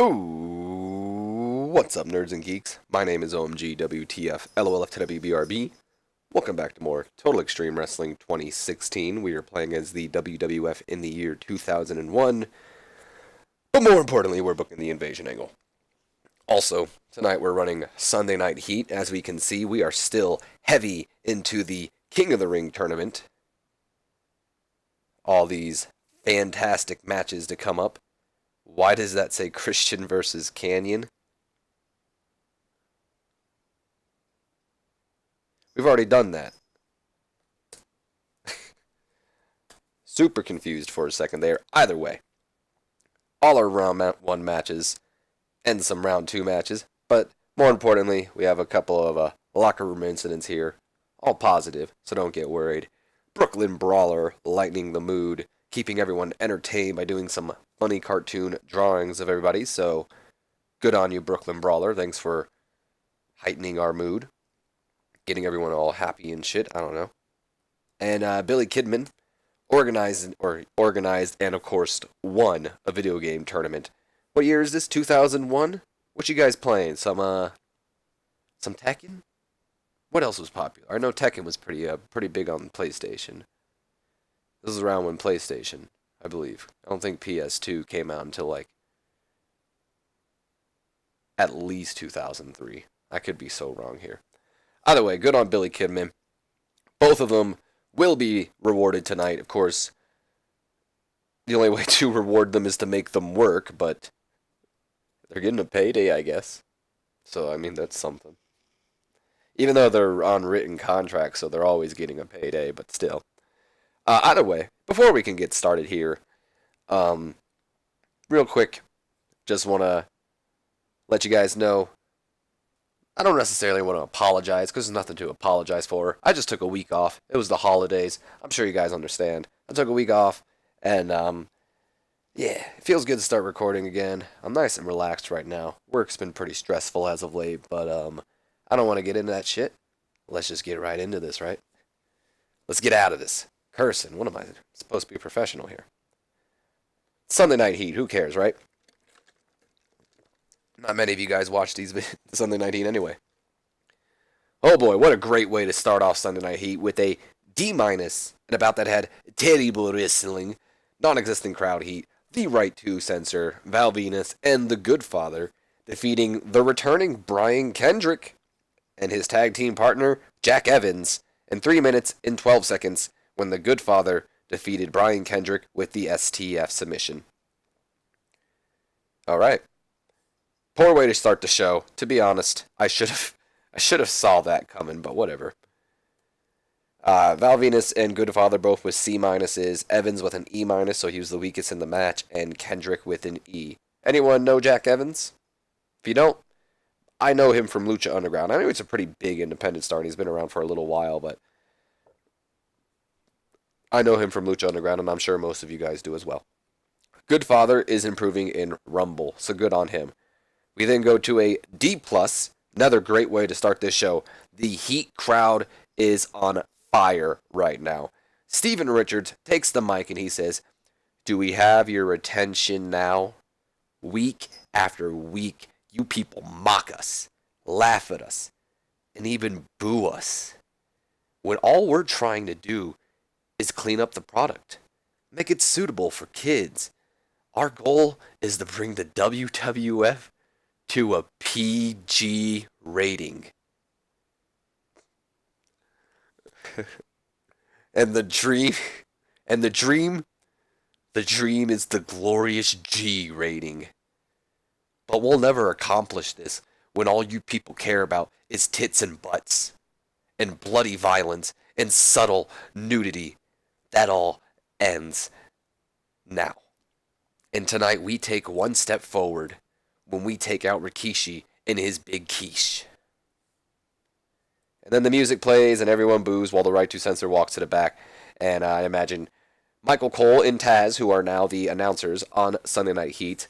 Ooh, what's up, nerds and geeks? My name is OMG WTF LOLF TWBRB. Welcome back to more Total Extreme Wrestling 2016. We are playing as the WWF in the year 2001, but more importantly, we're booking the invasion angle. Also, tonight we're running Sunday Night Heat. As we can see, we are still heavy into the King of the Ring tournament. All these fantastic matches to come up. Why does that say Christian versus Canyon? We've already done that. Super confused for a second there. Either way, all our round 1 matches and some round 2 matches, but more importantly, we have a couple of locker room incidents here. All positive, so don't get worried. Brooklyn Brawler lightening the mood, keeping everyone entertained by doing some funny cartoon drawings of everybody, so good on you, Brooklyn Brawler. Thanks for heightening our mood, getting everyone all happy and shit. I don't know. And Billy Kidman organized and of course won a video game tournament. What year is this? 2001? What you guys playing? Some Tekken? What else was popular? I know Tekken was pretty big on PlayStation. This is around when PlayStation, I believe. I don't think PS2 came out until like at least 2003. I could be so wrong here. Either way, good on Billy Kidman. Both of them will be rewarded tonight. Of course, the only way to reward them is to make them work, but they're getting a payday, I guess. So, I mean, that's something. Even though they're on written contracts, so they're always getting a payday, but still. Either way, before we can get started here, real quick, just want to let you guys know, I don't necessarily want to apologize, because there's nothing to apologize for. I just took a week off. It was the holidays. I'm sure you guys understand. I took a week off, and, yeah, it feels good to start recording again. I'm nice and relaxed right now. Work's been pretty stressful as of late, but, I don't want to get into that shit. Let's just get right into this, right? Let's get out of this. Cursing. What am I supposed to be professional here? Sunday Night Heat. Who cares, right? Not many of you guys watch these Sunday Night Heat anyway. Oh boy, what a great way to start off Sunday Night Heat with a D-, and about that had terrible wrestling, non-existent crowd heat, the right to censor, Val Venus, and the Good Father, defeating the returning Brian Kendrick and his tag team partner, Jack Evans, in 3 minutes and 12 seconds when the Good Father defeated Brian Kendrick with the STF submission. Alright. Poor way to start the show. To be honest, I should have saw that coming, but whatever. Val Venus and Good Father both with C minuses, Evans with an E minus, so he was the weakest in the match, and Kendrick with an E. Anyone know Jack Evans? If you don't, I know him from Lucha Underground. I know he's a pretty big independent star, and he's been around for a little while, but I know him from Lucha Underground, and I'm sure most of you guys do as well. Good Father is improving in Rumble, so good on him. We then go to a D+, another great way to start this show. The Heat crowd is on fire right now. Steven Richards takes the mic and he says, "Do we have your attention now? Week after week, you people mock us, laugh at us, and even boo us, when all we're trying to do is clean up the product, make it suitable for kids. Our goal is to bring the WWF to a PG rating. And the dream is the glorious G rating. But we'll never accomplish this when all you people care about is tits and butts, and bloody violence, and subtle nudity. That all ends now. And tonight we take one step forward when we take out Rikishi in his big quiche." And then the music plays and everyone boos while the right to censor walks to the back. And I imagine Michael Cole and Taz, who are now the announcers on Sunday Night Heat,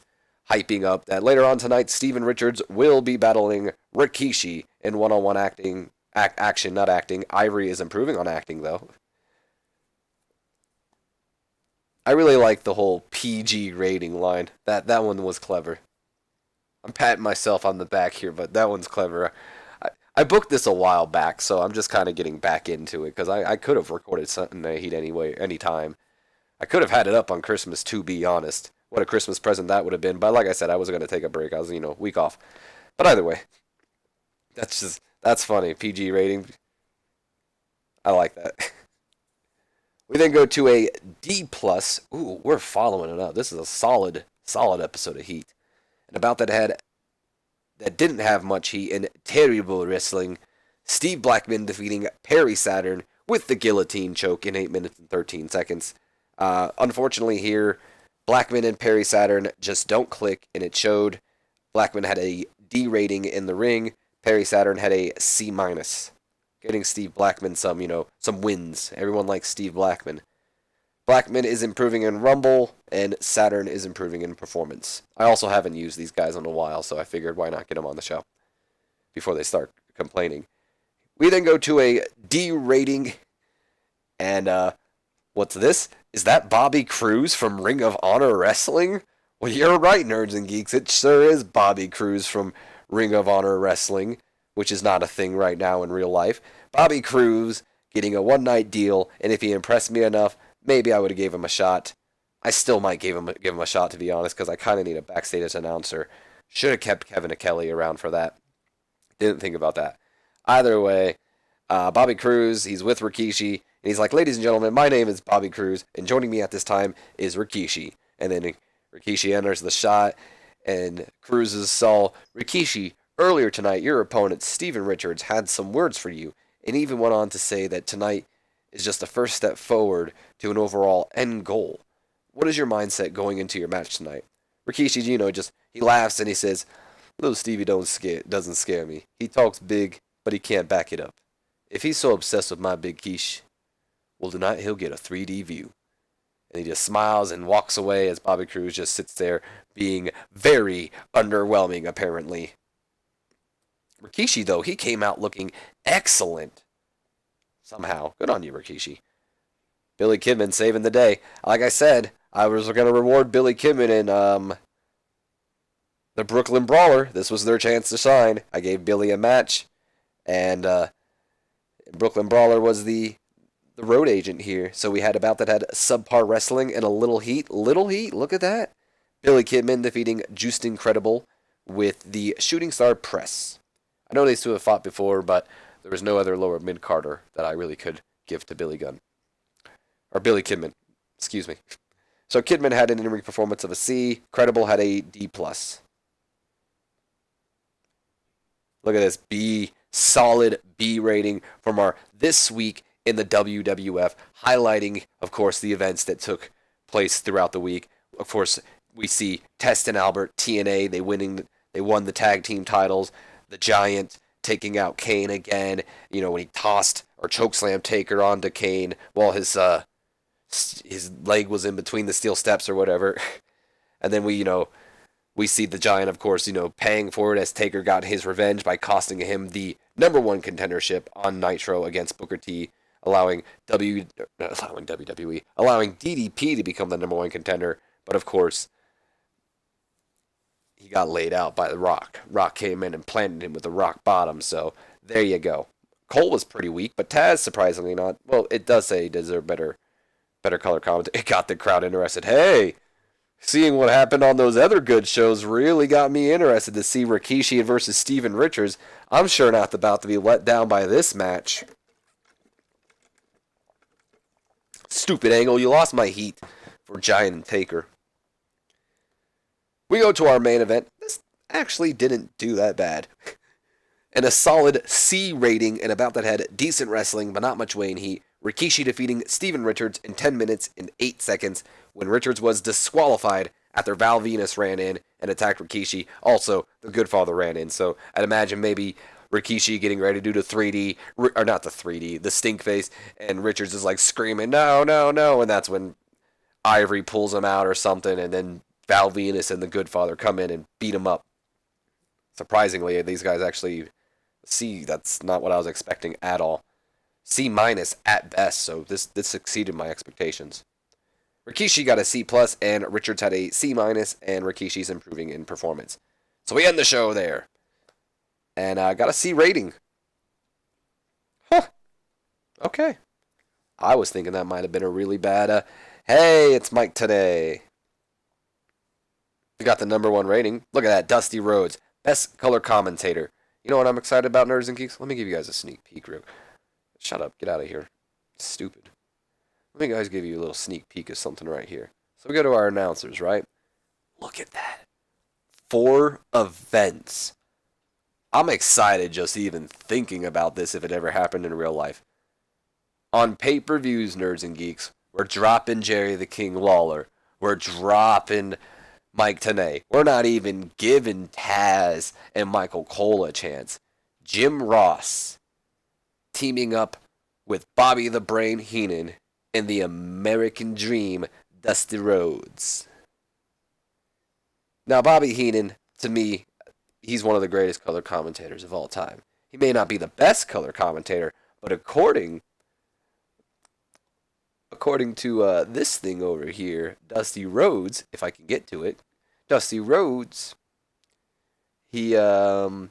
hyping up that later on tonight Steven Richards will be battling Rikishi in one-on-one action, not acting. Ivory is improving on acting, though. I really like the whole PG rating line. That one was clever. I'm patting myself on the back here, but that one's clever. I booked this a while back, so I'm just kind of getting back into it because I could have recorded Sunday Heat anyway, anytime. I could have had it up on Christmas, to be honest. What a Christmas present that would have been. But like I said, I was going to take a break. I was, week off. But either way, that's funny. PG rating. I like that. We then go to a D plus. Ooh, we're following it up. This is a solid episode of Heat. And about that didn't have much heat in terrible wrestling. Steve Blackman defeating Perry Saturn with the guillotine choke in 8 minutes and 13 seconds. Unfortunately here, Blackman and Perry Saturn just don't click, and it showed. Blackman had a D rating in the ring. Perry Saturn had a C minus. Getting Steve Blackman some wins. Everyone likes Steve Blackman. Blackman is improving in Rumble, and Saturn is improving in performance. I also haven't used these guys in a while, so I figured why not get them on the show before they start complaining. We then go to a D rating, and what's this? Is that Bobby Cruz from Ring of Honor Wrestling? Well, you're right, nerds and geeks. It sure is Bobby Cruz from Ring of Honor Wrestling, which is not a thing right now in real life. Bobby Cruz getting a one-night deal, and if he impressed me enough, maybe I would have gave him a shot. I still might give him a shot, to be honest, because I kind of need a backstage announcer. Should have kept Kevin Kelly around for that. Didn't think about that. Either way, Bobby Cruz, he's with Rikishi, and he's like, ladies and gentlemen, my name is Bobby Cruz, and joining me at this time is Rikishi. And then Rikishi enters the shot, and Cruz saw, Rikishi, earlier tonight, your opponent, Steven Richards, had some words for you, and even went on to say that tonight is just the first step forward to an overall end goal. What is your mindset going into your match tonight? Rikishi, he laughs and he says, little Stevie doesn't scare me. He talks big, but he can't back it up. If he's so obsessed with my big quiche, well, tonight he'll get a 3D view. And he just smiles and walks away as Bobby Cruz just sits there being very underwhelming, apparently. Rikishi, though, he came out looking excellent. Somehow. Good on you, Rikishi. Billy Kidman saving the day. Like I said, I was going to reward Billy Kidman in the Brooklyn Brawler. This was their chance to shine. I gave Billy a match, and Brooklyn Brawler was the road agent here. So we had about that had subpar wrestling and a little heat. Little heat, look at that. Billy Kidman defeating Juiced Incredible with the Shooting Star Press. I know these two have fought before, but there was no other lower mid-carder that I really could give to Billy Kidman. Excuse me. So Kidman had an in-ring performance of a C. Credible had a D+. Look at this solid B rating from our This Week in the WWF, highlighting, of course, the events that took place throughout the week. Of course, we see Test and Albert, TNA, they won the tag team titles. The Giant taking out Kane again, when he tossed or chokeslammed Taker onto Kane while his leg was in between the steel steps or whatever. And then we see the Giant, of course, paying for it as Taker got his revenge by costing him the #1 contendership on Nitro against Booker T, allowing WWE, allowing DDP to become the #1 contender. But of course, he got laid out by The Rock. Rock came in and planted him with a rock bottom, so there you go. Cole was pretty weak, but Taz, surprisingly not. Well, it does say he deserved better color commentary. It got the crowd interested. Hey, seeing what happened on those other good shows really got me interested to see Rikishi versus Steven Richards. I'm sure not about to be let down by this match. Stupid angle. You lost my heat for Giant and Taker. We go to our main event. This actually didn't do that bad. And a solid C rating, and about that had decent wrestling, but not much weight in heat. Rikishi defeating Steven Richards in 10 minutes and 8 seconds when Richards was disqualified after Val Venus ran in and attacked Rikishi. Also, the Goodfather ran in, so I'd imagine maybe Rikishi getting ready to do the 3D, or not the 3D, the stink face, and Richards is like screaming, no, no, no, and that's when Ivory pulls him out or something, and then Val Venus and the Goodfather come in and beat him up. Surprisingly, these guys actually C. That's not what I was expecting at all. C- at best, so this exceeded my expectations. Rikishi got a C+, and Richards had a C-, and Rikishi's improving in performance. So we end the show there. And I got a C rating. Huh. Okay. I was thinking that might have been a really bad, hey, it's Mike today. We got the #1 rating. Look at that, Dusty Rhodes, best color commentator. You know what I'm excited about, Nerds and Geeks? Let me give you guys a sneak peek real. Shut up, get out of here. Stupid. Let me guys give you a little sneak peek of something right here. So we go to our announcers, right? Look at that. 4 events. I'm excited just even thinking about this if it ever happened in real life. On pay-per-views, Nerds and Geeks, we're dropping Jerry the King Lawler. We're dropping Mike Tenay. We're not even giving Taz and Michael Cole a chance. Jim Ross teaming up with Bobby the Brain Heenan and the American Dream, Dusty Rhodes. Now, Bobby Heenan, to me, he's one of the greatest color commentators of all time. He may not be the best color commentator, but according to this thing over here, Dusty Rhodes, if I can get to it, Dusty Rhodes, he won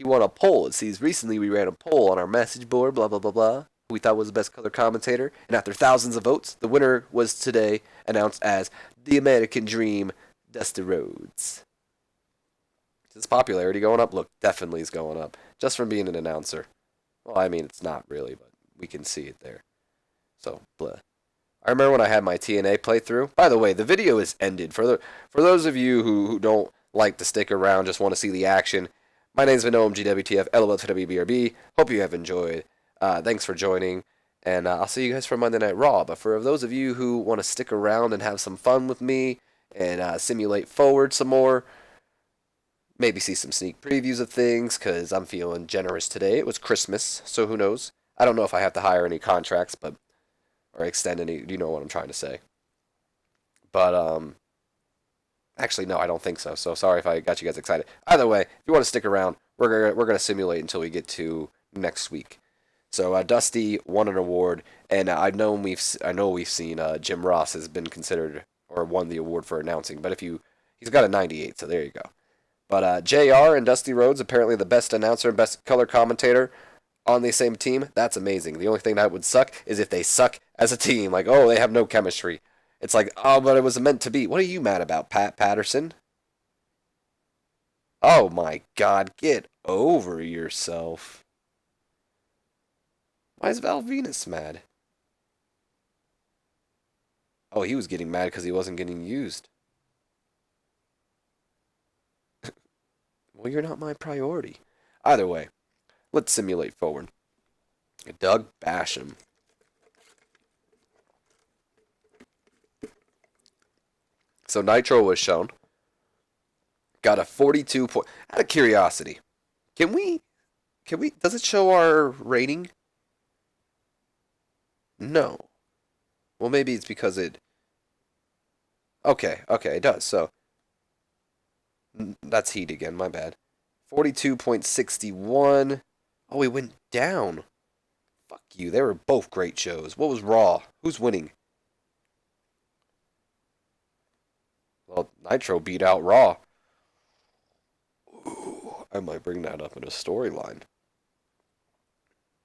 a poll. It says recently we ran a poll on our message board, blah blah blah blah. Who we thought was the best color commentator, and after thousands of votes, the winner was today announced as the American Dream, Dusty Rhodes. Is his popularity going up? Look, definitely is going up just from being an announcer. Well, I mean it's not really, but we can see it there. So, blah. I remember when I had my TNA playthrough. By the way, the video is ended. For those of you who don't like to stick around, just want to see the action, my name's been OMGWTF, LOL to WBRB. Hope you have enjoyed. Thanks for joining, and I'll see you guys for Monday Night Raw. But for those of you who want to stick around and have some fun with me and simulate forward some more, maybe see some sneak previews of things, because I'm feeling generous today. It was Christmas, so who knows? I don't know if I have to hire any contracts, but or extend any, you know what I'm trying to say. But, actually, no, I don't think so. So sorry if I got you guys excited. Either way, if you want to stick around, we're gonna simulate until we get to next week. So Dusty won an award, and I know we've seen Jim Ross has been considered or won the award for announcing. But he's got a 98, so there you go. But JR and Dusty Rhodes, apparently the best announcer and best color commentator on the same team. That's amazing. The only thing that would suck is if they suck as a team. Like, oh, they have no chemistry. It's like, oh, but it was meant to be. What are you mad about, Pat Patterson? Oh my God, get over yourself. Why is Val Venus mad? Oh, he was getting mad because he wasn't getting used. Well, you're not my priority. Either way, let's simulate forward. Doug Basham. So Nitro was shown. Got a 42 point. Out of curiosity, can we? Does it show our rating? No. Well, maybe it's because it. Okay, it does. So that's Heat again. My bad. 42.61. Oh, we went down. Fuck you. They were both great shows. What was Raw? Who's winning? Well, Nitro beat out Raw. Ooh, I might bring that up in a storyline.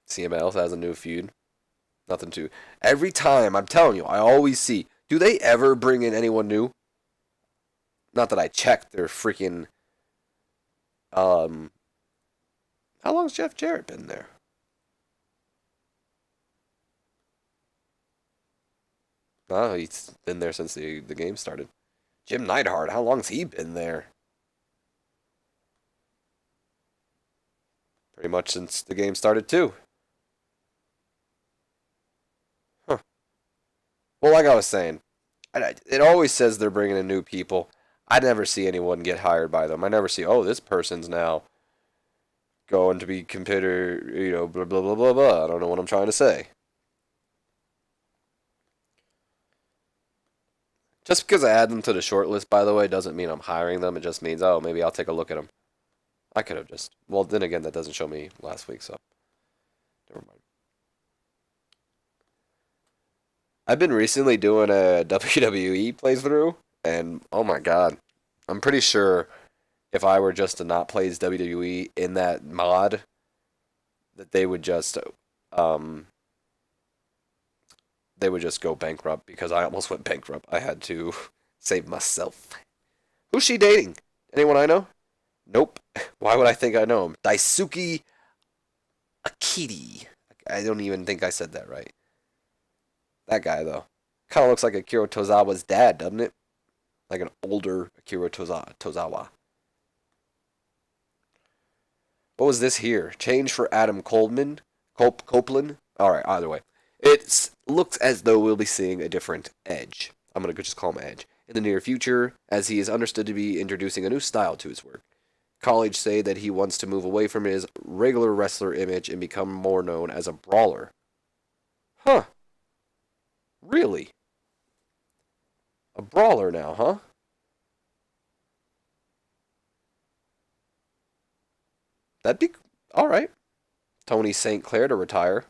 CMLS has a new feud. Nothing to. Every time, I'm telling you, I always see. Do they ever bring in anyone new? Not that I checked their freaking. How long's Jeff Jarrett been there? Oh, he's been there since the game started. Jim Neidhart, how long's he been there? Pretty much since the game started too. Huh. Well, like I was saying, it always says they're bringing in new people. I never see anyone get hired by them. I never see, oh, this person's now going to be computer, blah, blah, blah, blah, blah. I don't know what I'm trying to say. Just because I add them to the short list, by the way, doesn't mean I'm hiring them. It just means, oh, maybe I'll take a look at them. I could have just, well, then again, that doesn't show me last week, so never mind. I've been recently doing a WWE playthrough, and oh my god, I'm pretty sure if I were just to not play as WWE in that mod, that um they would just go bankrupt because I almost went bankrupt. I had to save myself. Who's she dating? Anyone I know? Nope. Why would I think I know him? Daisuke Akiti. I don't even think I said that right. That guy though. Kind of looks like Akira Tozawa's dad, doesn't it? Like an older Akira Tozawa. What was this here? Change for Adam Coleman? Copeland? Alright, either way. It looks as though we'll be seeing a different Edge. I'm going to just call him Edge. In the near future, as he is understood to be introducing a new style to his work. Colleagues say that he wants to move away from his regular wrestler image and become more known as a brawler. Huh. Really? A brawler now, huh? That'd be alright. Tony St. Clair to retire.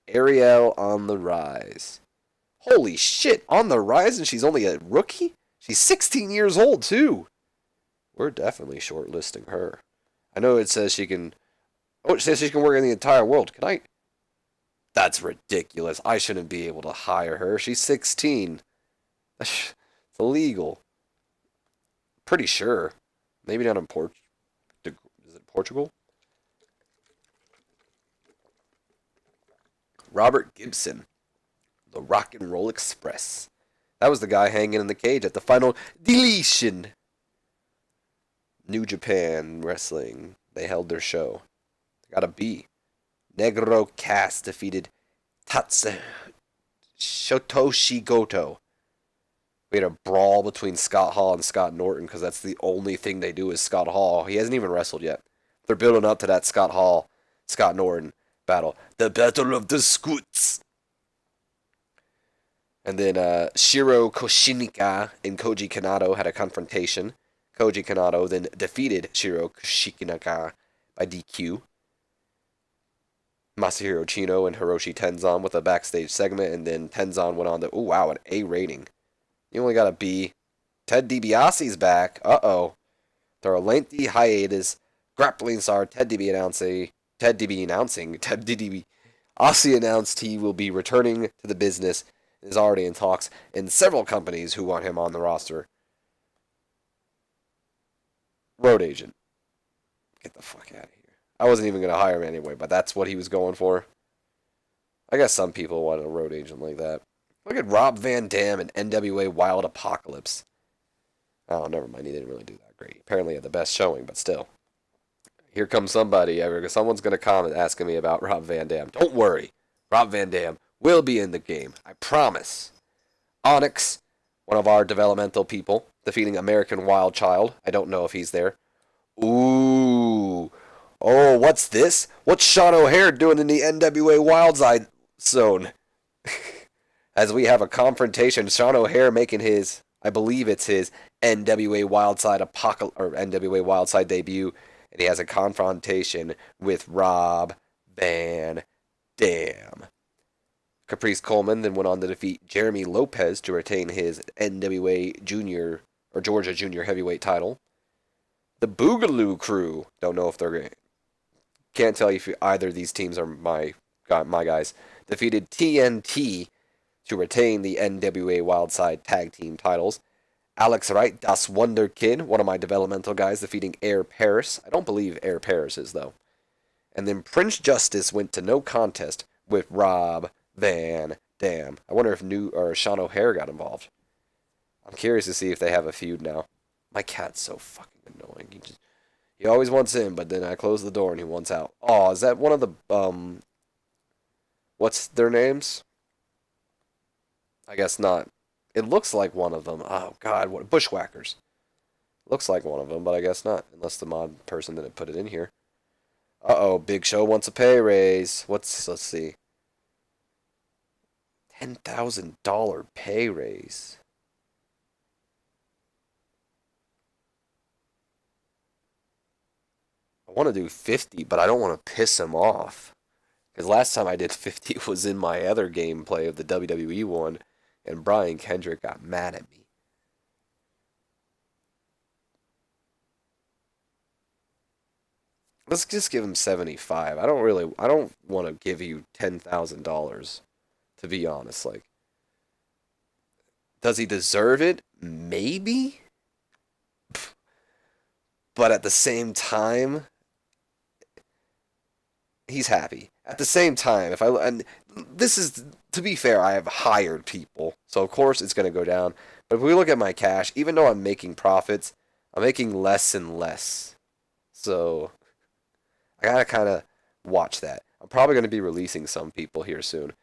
Ariel on the rise. Holy shit, on the rise and she's only a rookie? She's 16 years old, too. We're definitely shortlisting her. I know it says she can... Oh, it says she can work in the entire world. Can I... That's ridiculous. I shouldn't be able to hire her. She's 16. It's illegal. Pretty sure. Maybe not in Portugal. Is it Portugal? Robert Gibson. The Rock and Roll Express. That was the guy hanging in the cage at the final deletion. New Japan Wrestling. They held their show. Got a B. Negro Cast defeated Shotoshi Goto. We had a brawl between Scott Hall and Scott Norton because that's the only thing they do is Scott Hall. He hasn't even wrestled yet. They're building up to that Scott Hall, Scott Norton battle. The Battle of the Scoots. And then Shiro Koshinika and Koji Kanado had a confrontation. Koji Kanado then defeated Shiro Koshinika by DQ. Masahiro Chino and Hiroshi Tenzan with a backstage segment, and then Tenzan went on to, oh wow, an A rating. You only got a B. Ted DiBiase's back. Uh-oh. Through a lengthy hiatus, grappling star Ted DiBiase announced he will be returning to the business and is already in talks in several companies who want him on the roster. Road agent. Get the fuck out of here. I wasn't even going to hire him anyway, but that's what he was going for. I guess some people want a road agent like that. Look at Rob Van Dam and NWA Wild Apocalypse. Oh, never mind. He didn't really do that great. Apparently had the best showing, but still. Here comes somebody. Someone's going to comment asking me about Rob Van Dam. Don't worry. Rob Van Dam will be in the game. I promise. Onyx, one of our developmental people, defeating American Wild Child. I don't know if he's there. Ooh. Oh, what's this? What's Sean O'Hare doing in the NWA Wildside zone? As we have a confrontation, Sean O'Hare making his, I believe it's his NWA Wildside NWA Wildside debut, and he has a confrontation with Rob Van Dam. Caprice Coleman then went on to defeat Jeremy Lopez to retain his NWA Junior or Georgia Junior Heavyweight title. The Boogaloo Crew, don't know if they're can't tell you if either of these teams are my guys, defeated TNT to retain the NWA Wildside Tag Team titles. Alex Wright, Das Wonder Kid, one of my developmental guys, defeating Air Paris. I don't believe Air Paris is, though. And then Prince Justice went to no contest with Rob Van Dam. I wonder if Sean O'Hare got involved. I'm curious to see if they have a feud now. My cat's so fucking annoying. He always wants in, but then I close the door and he wants out. Oh, is that one of the, what's their names? I guess not. It looks like one of them. Oh, God, what? Bushwhackers. Looks like one of them, but I guess not. Unless the mod person didn't put it in here. Uh-oh, Big Show wants a pay raise. Let's see. $10,000 pay raise. I want to do 50, but I don't want to piss him off. Because last time I did 50 was in my other gameplay of the WWE one, and Brian Kendrick got mad at me. Let's just give him 75. I don't want to give you $10,000 to be honest. Like, does he deserve it? Maybe. But at the same time, he's happy. At the same time, if I and this is to be fair, I have hired people, so of course it's going to go down. But if we look at my cash, even though I'm making profits, I'm making less and less. So I gotta kind of watch that. I'm probably going to be releasing some people here soon.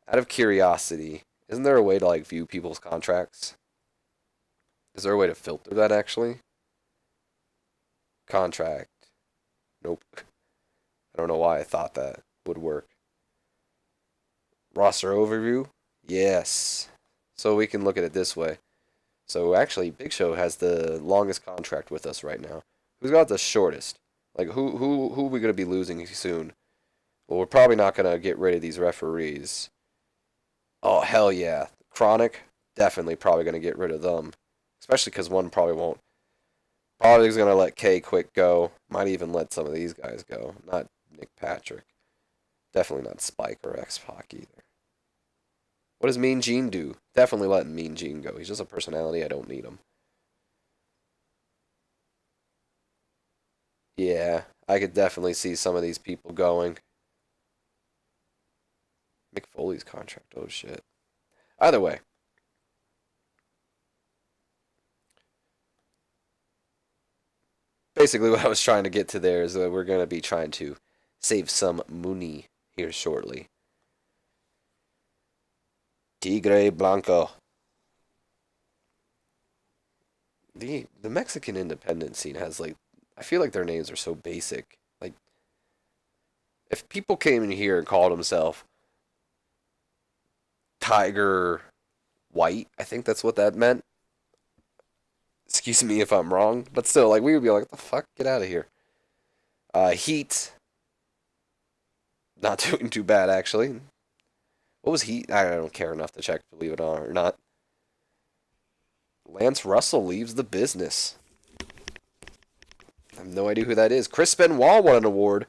Out of curiosity, isn't there a way to like view people's contracts? Is there a way to filter that actually? Contract. Nope. I don't know why I thought that would work. Roster overview? Yes. So we can look at it this way. So actually, Big Show has the longest contract with us right now. Who's got the shortest? Like who are we gonna be losing soon? Well, we're probably not gonna get rid of these referees. Oh hell yeah, Chronic definitely probably gonna get rid of them, especially because one probably won't. Probably is gonna let K Quick go. Might even let some of these guys go. Not Nick Patrick. Definitely not Spike or X Pac either. What does Mean Gene do? Definitely letting Mean Gene go. He's just a personality. I don't need him. Yeah, I could definitely see some of these people going. Mick Foley's contract. Oh shit. Either way, basically what I was trying to get to there is that we're gonna be trying to save some money here shortly. Tigre Blanco. The Mexican independent scene has like I feel like their names are so basic. Like if people came in here and called himself Tiger White, I think that's what that meant. Excuse me if I'm wrong, but still, like we would be like, "What the fuck? Get out of here." Heat, not doing too bad actually. What was Heat? I don't care enough to check, believe it or not. Lance Russell leaves the business. I have no idea who that is. Chris Benoit won an award.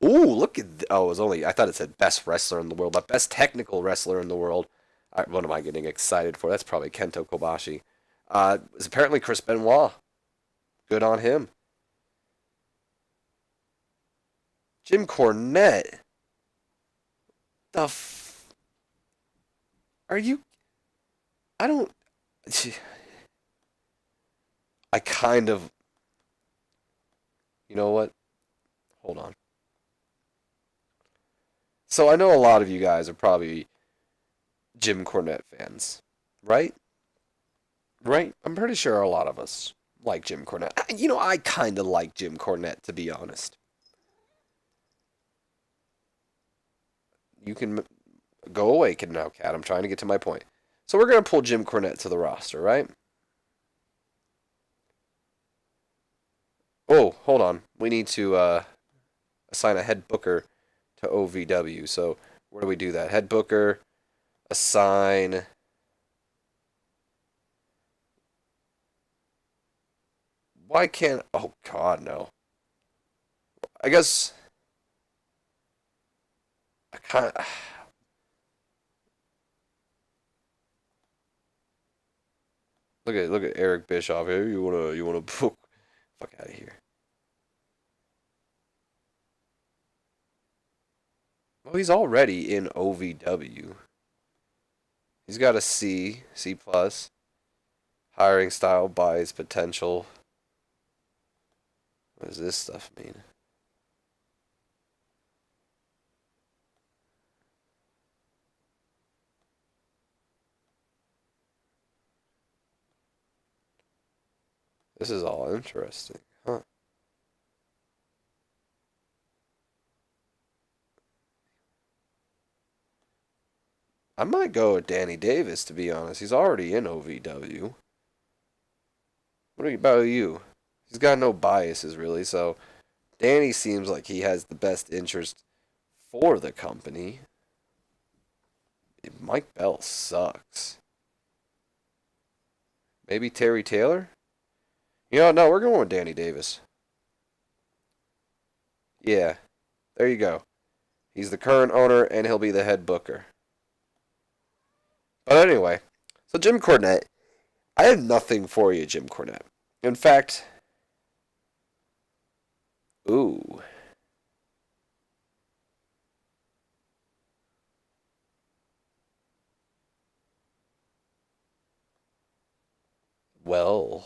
Ooh, look at oh, it was only I thought it said best wrestler in the world, but best technical wrestler in the world. What am I getting excited for? That's probably Kento Kobashi. It's apparently Chris Benoit. Good on him. Jim Cornette. The are you? I don't. I kind of. You know what? Hold on. So I know a lot of you guys are probably Jim Cornette fans, right? Right? I'm pretty sure a lot of us like Jim Cornette. I kind of like Jim Cornette, to be honest. You can go away, kid now, cat. I'm trying to get to my point. So we're going to pull Jim Cornette to the roster, right? Oh, hold on. We need to assign a head booker to OVW. So where do we do that? Head booker, assign. Why can't. Oh, God, no. I guess. I kind of. Look at Eric Bischoff here. You wanna book fuck out of here. Well, he's already in OVW. He's got a C, C plus. Hiring style buys potential. What does this stuff mean? This is all interesting, huh? I might go with Danny Davis to be honest. He's already in OVW. What about you? He's got no biases really, so Danny seems like he has the best interest for the company. Mike Bell sucks. Maybe Terry Taylor? No, we're going with Danny Davis. Yeah, there you go. He's the current owner, and he'll be the head booker. But anyway, so Jim Cornette, I have nothing for you, Jim Cornette. In fact, ooh, well,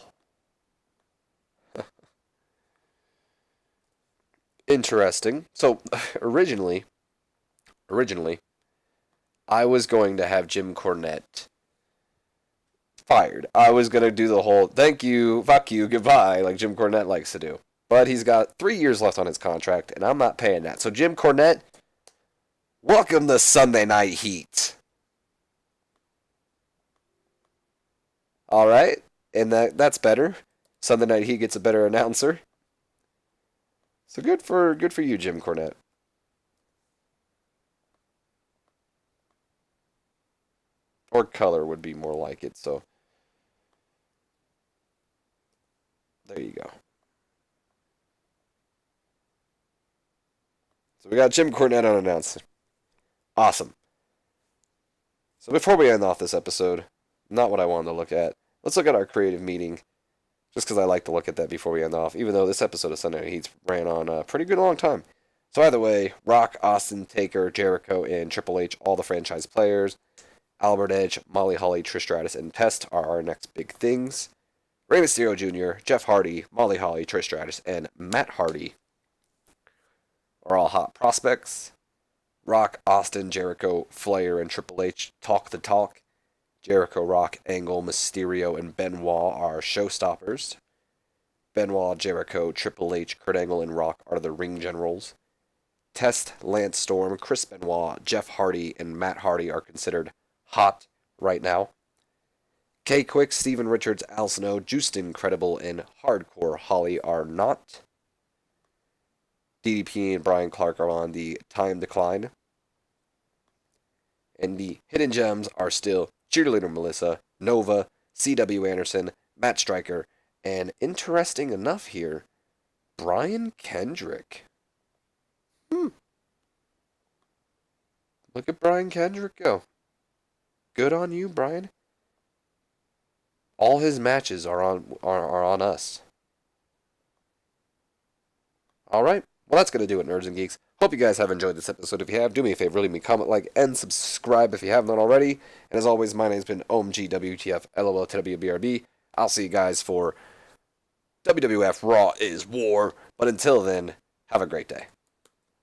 interesting. So originally, I was going to have Jim Cornette fired. I was gonna do the whole "thank you, fuck you, goodbye" like Jim Cornette likes to do. But he's got 3 years left on his contract, and I'm not paying that. So Jim Cornette, welcome to Sunday Night Heat. All right, and that's better. Sunday Night Heat gets a better announcer. So good for you, Jim Cornette. Or color would be more like it. So there you go. So we got Jim Cornette unannounced. Awesome. So before we end off this episode, not what I wanted to look at. Let's look at our creative meeting, just because I like to look at that before we end off. Even though this episode of Sunday Night Heat ran on a pretty good long time. So either way, Rock, Austin, Taker, Jericho, and Triple H, all the franchise players. Albert Edge, Molly Holly, Trish Stratus, and Test are our next big things. Rey Mysterio Jr., Jeff Hardy, Molly Holly, Trish Stratus, and Matt Hardy are all hot prospects. Rock, Austin, Jericho, Flair, and Triple H talk the talk. Jericho, Rock, Angle, Mysterio, and Benoit are showstoppers. Benoit, Jericho, Triple H, Kurt Angle, and Rock are the ring generals. Test, Lance Storm, Chris Benoit, Jeff Hardy, and Matt Hardy are considered hot right now. K Quick, Steven Richards, Al Snow, Juiced Incredible, and Hardcore Holly are not. DDP and Brian Clark are on the time decline. And the hidden gems are still Cheerleader Melissa, Nova, C.W. Anderson, Matt Striker, and interesting enough here, Brian Kendrick. Look at Brian Kendrick go. Good on you, Brian. All his matches are on us. All right. Well, that's going to do it, Nerds and Geeks. Hope you guys have enjoyed this episode. If you have, do me a favor, leave me a comment, like, and subscribe if you haven't already. And as always, my name's been OMGWTF, LOL, TWBRB. I'll see you guys for WWF Raw is War. But until then, have a great day.